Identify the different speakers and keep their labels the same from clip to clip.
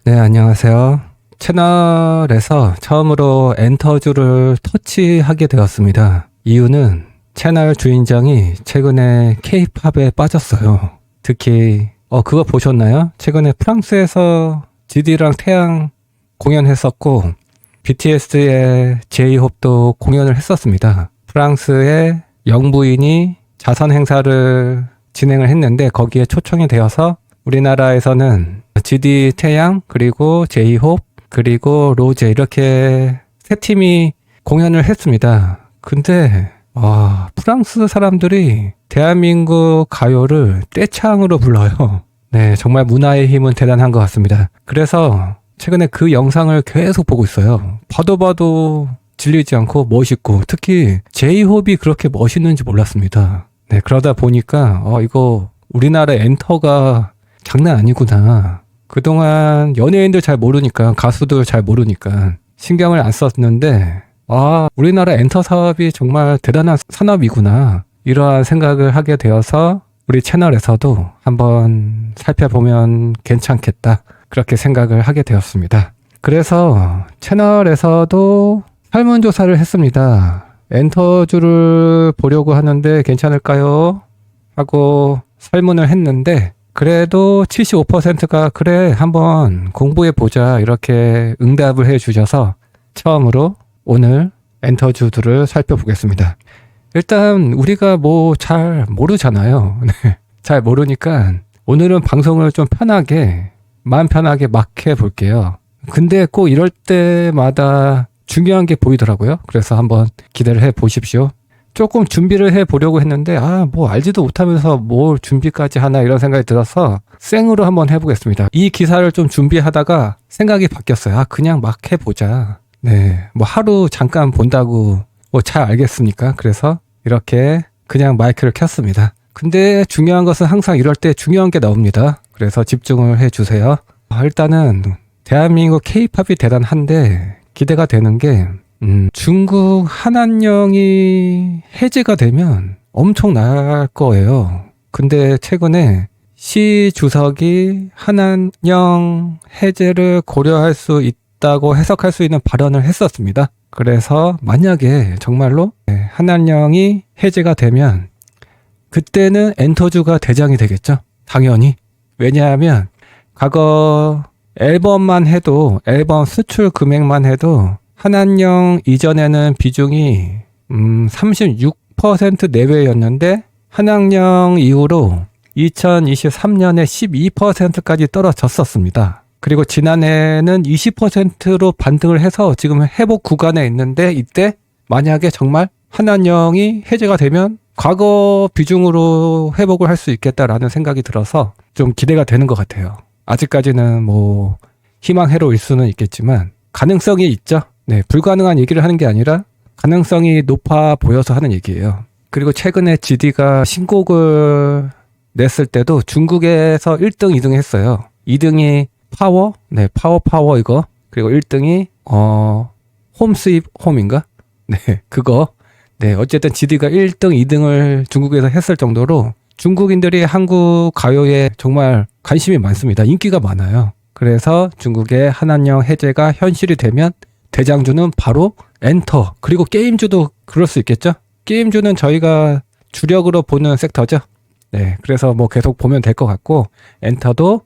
Speaker 1: 네, 안녕하세요. 채널에서 처음으로 엔터주를 터치하게 되었습니다. 이유는 채널 주인장이 최근에 K-팝에 빠졌어요. 특히 그거 보셨나요? 최근에 프랑스에서 GD랑 태양 공연했었고 BTS의 J-hope도 공연을 했었습니다. 프랑스의 영부인이 자선 행사를 진행을 했는데 거기에 초청이 되어서 우리나라에서는 GD 태양 그리고 J-hope 그리고 로제 이렇게 세 팀이 공연을 했습니다. 근데 프랑스 사람들이 대한민국 가요를 떼창으로 불러요. 네, 정말 문화의 힘은 대단한 것 같습니다. 그래서 최근에 그 영상을 계속 보고 있어요. 봐도 질리지 않고 멋있고 특히 J-hope이 그렇게 멋있는지 몰랐습니다. 네, 그러다 보니까 이거 우리나라 엔터가 장난 아니구나. 그동안 연예인들 잘 모르니까 가수들 잘 모르니까 신경을 안 썼는데 우리나라 엔터 사업이 정말 대단한 산업이구나 이러한 생각을 하게 되어서 우리 채널에서도 한번 살펴보면 괜찮겠다 그렇게 생각을 하게 되었습니다. 그래서 채널에서도 설문조사를 했습니다. 엔터주를 보려고 하는데 괜찮을까요? 하고 설문을 했는데 그래도 75%가 그래 한번 공부해보자 이렇게 응답을 해주셔서 처음으로 오늘 엔터주들을 살펴보겠습니다. 일단 우리가 잘 모르잖아요. 잘 모르니까 오늘은 방송을 좀 마음 편하게 막 해볼게요. 근데 꼭 이럴 때마다 중요한 게 보이더라고요. 그래서 한번 기대를 해보십시오. 조금 준비를 해보려고 했는데 알지도 못하면서 뭘 준비까지 하나 이런 생각이 들어서 생으로 한번 해보겠습니다. 이 기사를 좀 준비하다가 생각이 바뀌었어요. 그냥 막 해보자. 네, 하루 잠깐 본다고 잘 알겠습니까? 그래서 이렇게 그냥 마이크를 켰습니다. 근데 중요한 것은 항상 이럴 때 중요한 게 나옵니다. 그래서 집중을 해주세요. 일단은 대한민국 K-팝이 대단한데 기대가 되는 게 중국 한안령이 해제가 되면 엄청날 거예요. 근데 최근에 시 주석이 한안령 해제를 고려할 수 있다고 해석할 수 있는 발언을 했었습니다. 그래서 만약에 정말로 한안령이 해제가 되면 그때는 엔터주가 대장이 되겠죠. 당연히. 왜냐하면 과거 앨범만 해도 앨범 수출 금액만 해도 한안령 이전에는 비중이 36% 내외였는데 한안령 이후로 2023년에 12%까지 떨어졌었습니다. 그리고 지난해는 20%로 반등을 해서 지금 회복 구간에 있는데 이때 만약에 정말 한안령이 해제가 되면 과거 비중으로 회복을 할 수 있겠다라는 생각이 들어서 좀 기대가 되는 것 같아요. 아직까지는 희망회로일 수는 있겠지만 가능성이 있죠. 네, 불가능한 얘기를 하는 게 아니라 가능성이 높아 보여서 하는 얘기예요. 그리고 최근에 GD가 신곡을 냈을 때도 중국에서 1등, 2등 했어요. 2등이 파워? 네, 파워 이거. 그리고 1등이 홈 스윗 홈인가? 네, 그거. 네, 어쨌든 GD가 1등, 2등을 중국에서 했을 정도로 중국인들이 한국 가요에 정말 관심이 많습니다. 인기가 많아요. 그래서 중국의 한안령 해제가 현실이 되면 대장주는 바로 엔터 그리고 게임주도 그럴 수 있겠죠. 게임주는 저희가 주력으로 보는 섹터죠. 네, 그래서 계속 보면 될 것 같고 엔터도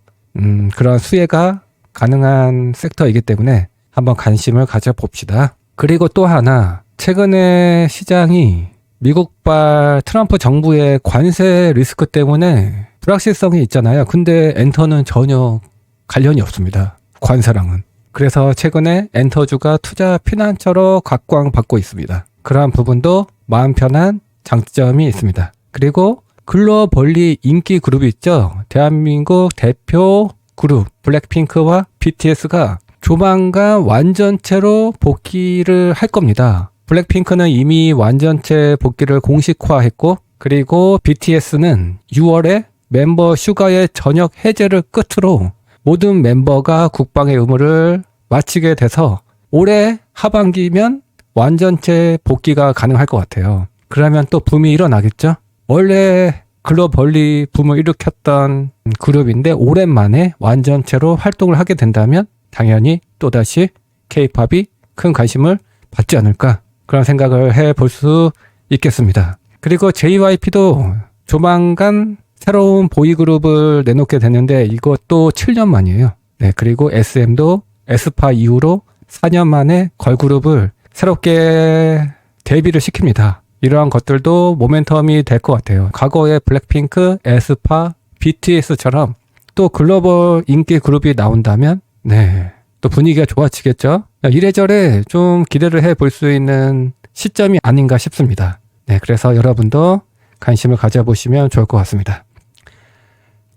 Speaker 1: 그런 수혜가 가능한 섹터이기 때문에 한번 관심을 가져봅시다. 그리고 또 하나 최근에 시장이 미국발 트럼프 정부의 관세 리스크 때문에 불확실성이 있잖아요. 근데 엔터는 전혀 관련이 없습니다. 관세랑은. 그래서 최근에 엔터주가 투자 피난처로 각광받고 있습니다. 그러한 부분도 마음 편한 장점이 있습니다. 그리고 글로벌리 인기 그룹이 있죠. 대한민국 대표 그룹 블랙핑크와 BTS가 조만간 완전체로 복귀를 할 겁니다. 블랙핑크는 이미 완전체 복귀를 공식화했고 그리고 BTS는 6월에 멤버 슈가의 전역 해제를 끝으로 모든 멤버가 국방의 의무를 마치게 돼서 올해 하반기면 완전체 복귀가 가능할 것 같아요. 그러면 또 붐이 일어나겠죠? 원래 글로벌리 붐을 일으켰던 그룹인데 오랜만에 완전체로 활동을 하게 된다면 당연히 또다시 K-팝이 큰 관심을 받지 않을까 그런 생각을 해볼 수 있겠습니다. 그리고 JYP도 조만간 새로운 보이그룹을 내놓게 되는데 이것도 7년 만이에요. 네, 그리고 SM도 에스파 이후로 4년 만에 걸그룹을 새롭게 데뷔를 시킵니다. 이러한 것들도 모멘텀이 될 것 같아요. 과거에 블랙핑크, 에스파, BTS처럼 또 글로벌 인기 그룹이 나온다면 네, 또 분위기가 좋아지겠죠. 이래저래 좀 기대를 해볼 수 있는 시점이 아닌가 싶습니다. 네, 그래서 여러분도 관심을 가져보시면 좋을 것 같습니다.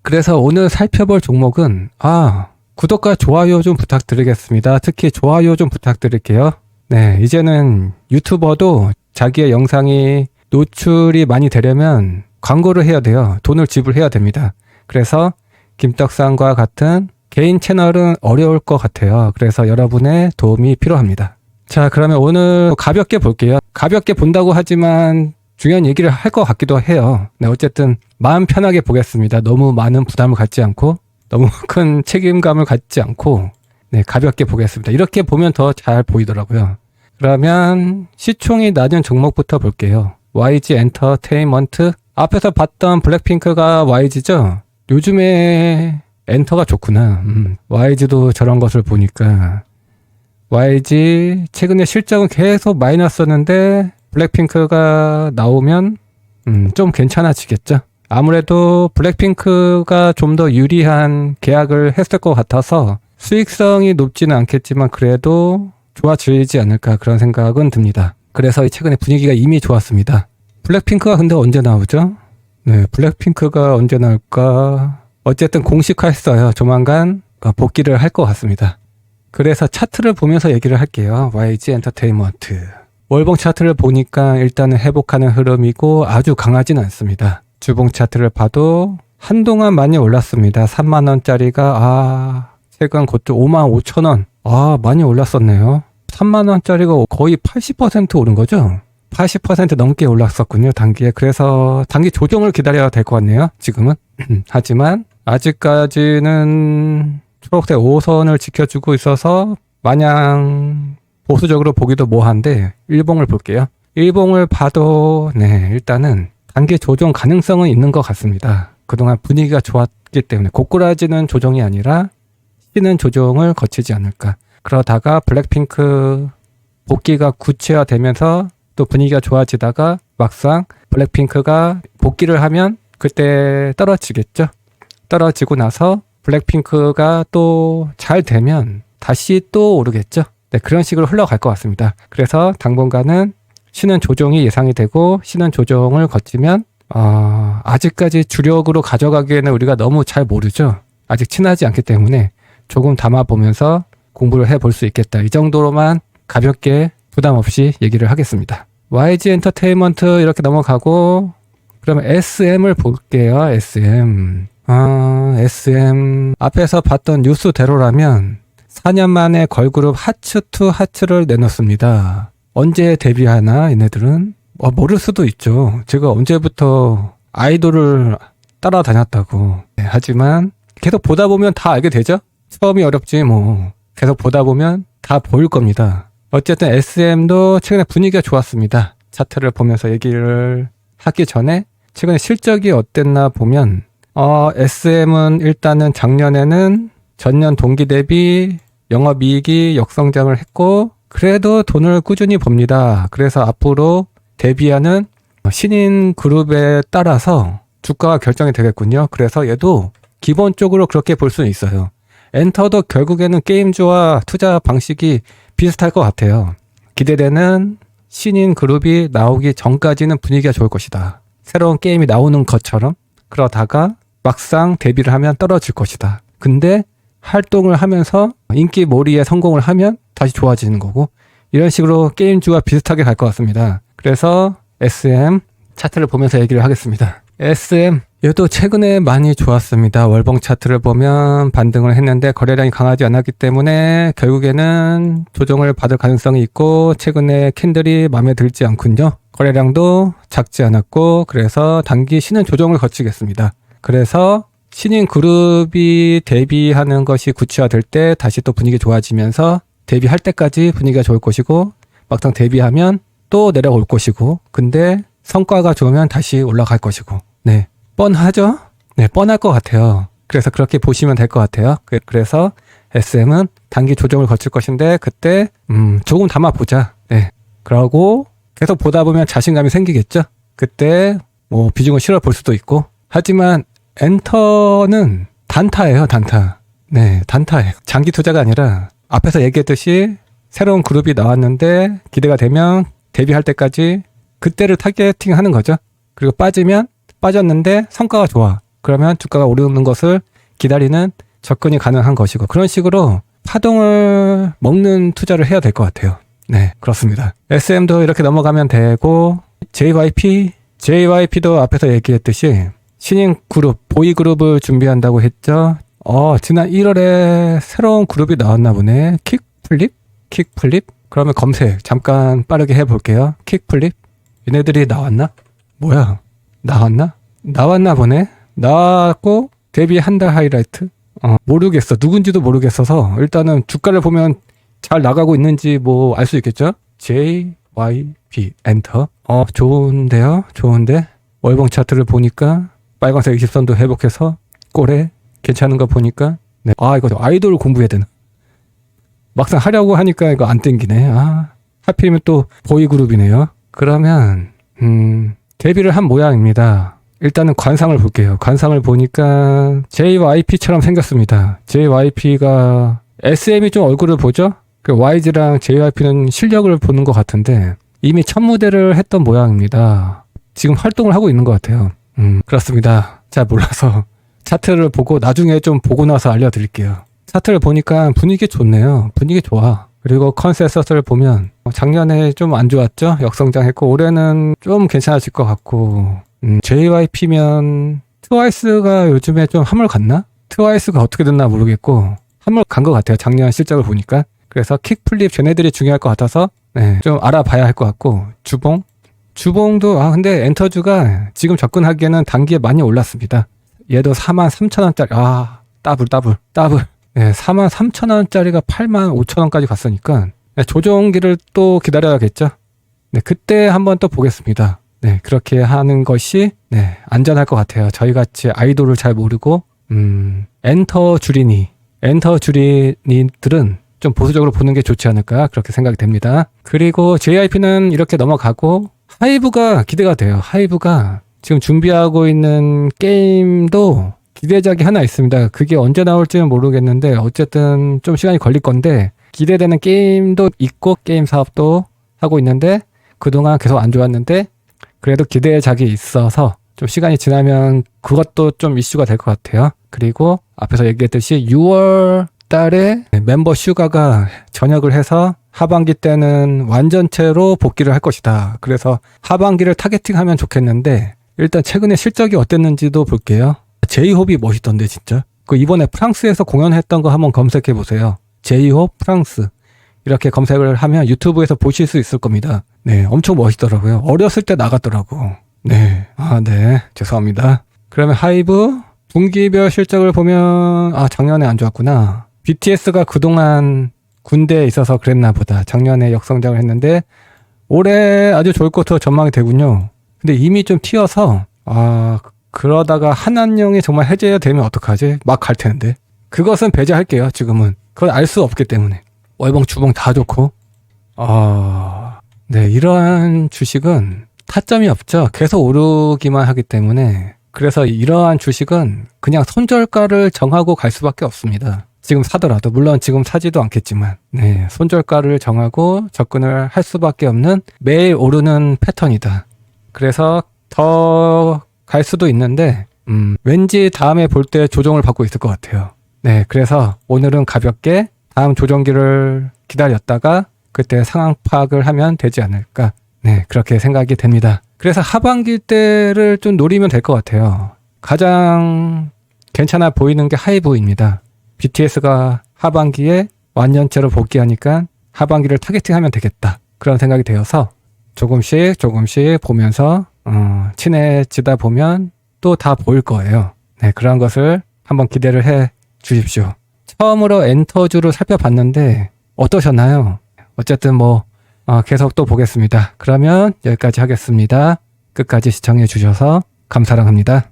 Speaker 1: 그래서 오늘 살펴볼 종목은 구독과 좋아요 좀 부탁드리겠습니다. 특히 좋아요 좀 부탁드릴게요. 네, 이제는 유튜버도 자기의 영상이 노출이 많이 되려면 광고를 해야 돼요. 돈을 지불해야 됩니다. 그래서 김떡상과 같은 개인 채널은 어려울 것 같아요. 그래서 여러분의 도움이 필요합니다. 자, 그러면 오늘 가볍게 볼게요. 가볍게 본다고 하지만 중요한 얘기를 할 것 같기도 해요. 네, 어쨌든 마음 편하게 보겠습니다. 너무 많은 부담을 갖지 않고 너무 큰 책임감을 갖지 않고 네, 가볍게 보겠습니다. 이렇게 보면 더 잘 보이더라고요. 그러면 시총이 낮은 종목부터 볼게요. YG 엔터테인먼트. 앞에서 봤던 블랙핑크가 YG죠? 요즘에 엔터가 좋구나. YG도 저런 것을 보니까 YG 최근에 실적은 계속 마이너스였는데 블랙핑크가 나오면 좀 괜찮아지겠죠. 아무래도 블랙핑크가 좀 더 유리한 계약을 했을 것 같아서 수익성이 높지는 않겠지만 그래도 좋아지지 않을까 그런 생각은 듭니다. 그래서 최근에 분위기가 이미 좋았습니다. 블랙핑크가 근데 언제 나오죠? 네, 블랙핑크가 언제 나올까? 어쨌든 공식화했어요. 조만간 복귀를 할 것 같습니다. 그래서 차트를 보면서 얘기를 할게요. YG 엔터테인먼트. 월봉 차트를 보니까 일단은 회복하는 흐름이고 아주 강하진 않습니다. 주봉 차트를 봐도 한동안 많이 올랐습니다. 3만원짜리가 최근 고점 55,000원. 많이 올랐었네요. 3만원짜리가 거의 80% 오른 거죠? 80% 넘게 올랐었군요, 단기에. 그래서 단기 조정을 기다려야 될 것 같네요, 지금은. 하지만 아직까지는 초록색 5선을 지켜주고 있어서 마냥 보수적으로 보기도 뭐한데 일봉을 볼게요. 일봉을 봐도 네, 일단은 단기 조정 가능성은 있는 것 같습니다. 그동안 분위기가 좋았기 때문에 고꾸라지는 조정이 아니라 쉬는 조정을 거치지 않을까. 그러다가 블랙핑크 복귀가 구체화되면서 또 분위기가 좋아지다가 막상 블랙핑크가 복귀를 하면 그때 떨어지겠죠. 떨어지고 나서 블랙핑크가 또 잘 되면 다시 또 오르겠죠. 네, 그런 식으로 흘러갈 것 같습니다. 그래서 당분간은 쉬는 조정이 예상이 되고 쉬는 조정을 거치면 아직까지 주력으로 가져가기에는 우리가 너무 잘 모르죠. 아직 친하지 않기 때문에 조금 담아보면서 공부를 해볼 수 있겠다. 이 정도로만 가볍게 부담 없이 얘기를 하겠습니다. YG 엔터테인먼트 이렇게 넘어가고 그러면 SM을 볼게요. SM. SM 앞에서 봤던 뉴스대로라면 4년 만에 걸그룹 하츠2 하츠를 내놓습니다. 언제 데뷔하나 얘네들은? 모를 수도 있죠. 제가 언제부터 아이돌을 따라다녔다고. 네, 하지만 계속 보다 보면 다 알게 되죠? 처음이 어렵지 뭐. 계속 보다 보면 다 보일 겁니다. 어쨌든 SM도 최근에 분위기가 좋았습니다. 차트를 보면서 얘기를 하기 전에 최근에 실적이 어땠나 보면 SM은 일단은 작년에는 전년 동기 대비 영업이익이 역성장을 했고 그래도 돈을 꾸준히 법니다. 그래서 앞으로 데뷔하는 신인 그룹에 따라서 주가가 결정이 되겠군요. 그래서 얘도 기본적으로 그렇게 볼 수는 있어요. 엔터도 결국에는 게임주와 투자 방식이 비슷할 것 같아요. 기대되는 신인 그룹이 나오기 전까지는 분위기가 좋을 것이다. 새로운 게임이 나오는 것처럼. 그러다가 막상 데뷔를 하면 떨어질 것이다. 근데 활동을 하면서 인기 몰이에 성공을 하면 다시 좋아지는 거고 이런 식으로 게임주와 비슷하게 갈 것 같습니다. 그래서 SM 차트를 보면서 얘기를 하겠습니다. SM 얘도 최근에 많이 좋았습니다. 월봉 차트를 보면 반등을 했는데 거래량이 강하지 않았기 때문에 결국에는 조정을 받을 가능성이 있고 최근에 캔들이 마음에 들지 않군요. 거래량도 작지 않았고 그래서 단기 신은 조정을 거치겠습니다. 그래서 신인 그룹이 데뷔하는 것이 구체화될 때 다시 또 분위기 좋아지면서 데뷔할 때까지 분위기가 좋을 것이고 막상 데뷔하면 또 내려올 것이고 근데 성과가 좋으면 다시 올라갈 것이고 네 뻔하죠? 네 뻔할 것 같아요. 그래서 그렇게 보시면 될 것 같아요. 그래서 SM은 단기 조정을 거칠 것인데 그때 조금 담아보자. 네 그러고 계속 보다 보면 자신감이 생기겠죠. 그때 뭐 비중을 실어 볼 수도 있고 하지만 엔터는 단타예요. 단타. 네 단타예요. 장기 투자가 아니라 앞에서 얘기했듯이 새로운 그룹이 나왔는데 기대가 되면 데뷔할 때까지 그때를 타겟팅 하는 거죠. 그리고 빠졌는데 성과가 좋아. 그러면 주가가 오르는 것을 기다리는 접근이 가능한 것이고 그런 식으로 파동을 먹는 투자를 해야 될 것 같아요. 네, 그렇습니다. SM도 이렇게 넘어가면 되고 JYP도 앞에서 얘기했듯이 신인 그룹, 보이 그룹을 준비한다고 했죠. 지난 1월에 새로운 그룹이 나왔나 보네. 킥플립? 그러면 검색 잠깐 빠르게 해볼게요. 킥플립? 얘네들이 나왔나? 뭐야? 나왔나 보네? 나왔고 데뷔 한 달 하이라이트? 모르겠어. 누군지도 모르겠어서 일단은 주가를 보면 잘 나가고 있는지 뭐 알 수 있겠죠? JYP 엔터. 좋은데요? 좋은데? 월봉 차트를 보니까 빨간색 20선도 회복해서 꼬레 괜찮은 거 보니까 네. 이거 아이돌 공부해야 되나? 막상 하려고 하니까 이거 안 땡기네. 하필이면 또 보이그룹이네요. 그러면 데뷔를 한 모양입니다. 일단은 관상을 볼게요. 관상을 보니까 JYP처럼 생겼습니다. JYP가 SM이 좀 얼굴을 보죠? 그 YG랑 JYP는 실력을 보는 것 같은데 이미 첫 무대를 했던 모양입니다. 지금 활동을 하고 있는 것 같아요. 그렇습니다. 잘 몰라서 차트를 보고 나중에 좀 보고 나서 알려드릴게요. 차트를 보니까 분위기 좋네요. 분위기 좋아. 그리고 컨센서스를 보면 작년에 좀 안 좋았죠? 역성장했고 올해는 좀 괜찮아질 것 같고 JYP면 트와이스가 요즘에 좀 한물 갔나? 트와이스가 어떻게 됐나 모르겠고 한물 간 것 같아요. 작년 실적을 보니까. 그래서 킥플립 쟤네들이 중요할 것 같아서 네, 좀 알아봐야 할 것 같고 주봉도 근데 엔터주가 지금 접근하기에는 단기에 많이 올랐습니다. 얘도 43,000원짜리 더블 네, 43,000원짜리가 85,000원까지 갔으니까 네, 조정기를 또 기다려야겠죠. 네, 그때 한번 또 보겠습니다. 네, 그렇게 하는 것이 네, 안전할 것 같아요. 저희같이 아이돌을 잘 모르고 엔터 주린이들은 좀 보수적으로 보는 게 좋지 않을까 그렇게 생각이 됩니다. 그리고 JYP는 이렇게 넘어가고 하이브가 기대가 돼요. 하이브가 지금 준비하고 있는 게임도 기대작이 하나 있습니다. 그게 언제 나올지는 모르겠는데 어쨌든 좀 시간이 걸릴 건데 기대되는 게임도 있고 게임 사업도 하고 있는데 그동안 계속 안 좋았는데 그래도 기대작이 있어서 좀 시간이 지나면 그것도 좀 이슈가 될 것 같아요. 그리고 앞에서 얘기했듯이 6월 달에 멤버 슈가가 전역을 해서 하반기 때는 완전체로 복귀를 할 것이다. 그래서 하반기를 타겟팅하면 좋겠는데 일단 최근에 실적이 어땠는지도 볼게요. 제이홉이 멋있던데 진짜. 그 이번에 프랑스에서 공연했던 거 한번 검색해 보세요. 제이홉 프랑스 이렇게 검색을 하면 유튜브에서 보실 수 있을 겁니다. 네, 엄청 멋있더라고요. 어렸을 때 나갔더라고. 네, 네, 죄송합니다. 그러면 하이브 분기별 실적을 보면 작년에 안 좋았구나. BTS가 그동안 군대에 있어서 그랬나 보다. 작년에 역성장을 했는데 올해 아주 좋을 것으로 전망이 되군요. 근데 이미 좀 튀어서 그러다가 한안령이 정말 해제되면 어떡하지? 막 갈 텐데. 그것은 배제할게요. 지금은. 그걸 알 수 없기 때문에. 월봉 주봉 다 좋고. 네, 이러한 주식은 타점이 없죠. 계속 오르기만 하기 때문에. 그래서 이러한 주식은 그냥 손절가를 정하고 갈 수밖에 없습니다. 지금 사더라도. 물론 지금 사지도 않겠지만. 네, 손절가를 정하고 접근을 할 수밖에 없는 매일 오르는 패턴이다. 그래서 더 갈 수도 있는데 왠지 다음에 볼 때 조정을 받고 있을 것 같아요. 네, 그래서 오늘은 가볍게 다음 조정기를 기다렸다가 그때 상황 파악을 하면 되지 않을까. 네, 그렇게 생각이 됩니다. 그래서 하반기 때를 좀 노리면 될 것 같아요. 가장 괜찮아 보이는 게 하이브입니다. BTS가 하반기에 완전체로 복귀하니까 하반기를 타겟팅하면 되겠다. 그런 생각이 되어서 조금씩 보면서 친해지다 보면 또 다 보일 거예요. 네, 그런 것을 한번 기대를 해 주십시오. 처음으로 엔터주를 살펴봤는데 어떠셨나요? 어쨌든 계속 또 보겠습니다. 그러면 여기까지 하겠습니다. 끝까지 시청해 주셔서 감사합니다.